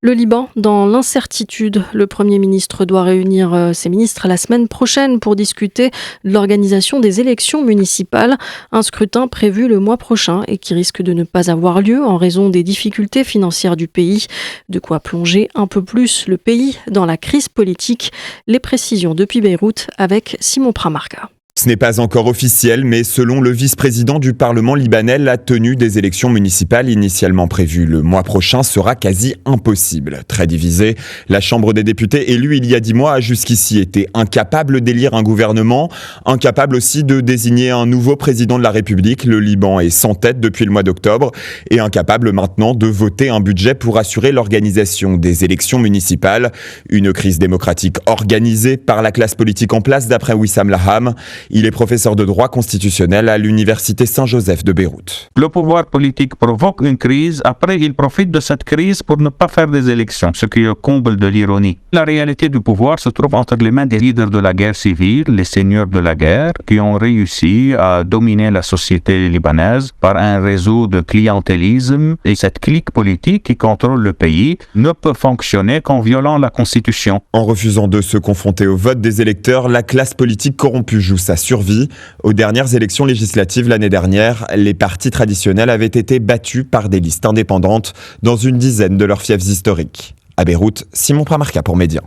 Le Liban dans l'incertitude. Le Premier ministre doit réunir ses ministres la semaine prochaine pour discuter de l'organisation des élections municipales. Un scrutin prévu le mois prochain et qui risque de ne pas avoir lieu en raison des difficultés financières du pays. De quoi plonger un peu plus le pays dans la crise politique. Les précisions depuis Beyrouth avec Simon Pramarca. Ce n'est pas encore officiel, mais selon le vice-président du Parlement libanais, la tenue des élections municipales initialement prévues le mois prochain sera quasi impossible. Très divisée, la Chambre des députés élue il y a 10 mois a jusqu'ici été incapable d'élire un gouvernement, incapable aussi de désigner un nouveau président de la République. Le Liban est sans tête depuis le mois d'octobre et incapable maintenant de voter un budget pour assurer l'organisation des élections municipales. Une crise démocratique organisée par la classe politique en place d'après Wissam Laham. Il est professeur de droit constitutionnel à l'université Saint-Joseph de Beyrouth. Le pouvoir politique provoque une crise, après il profite de cette crise pour ne pas faire des élections, ce qui est le comble de l'ironie. La réalité du pouvoir se trouve entre les mains des leaders de la guerre civile, les seigneurs de la guerre, qui ont réussi à dominer la société libanaise par un réseau de clientélisme. Et cette clique politique qui contrôle le pays ne peut fonctionner qu'en violant la Constitution. En refusant de se confronter au vote des électeurs, la classe politique corrompue joue sa survie. Aux dernières élections législatives l'année dernière, les partis traditionnels avaient été battus par des listes indépendantes dans une dizaine de leurs fiefs historiques. À Beyrouth, Simon Pramarca pour Média.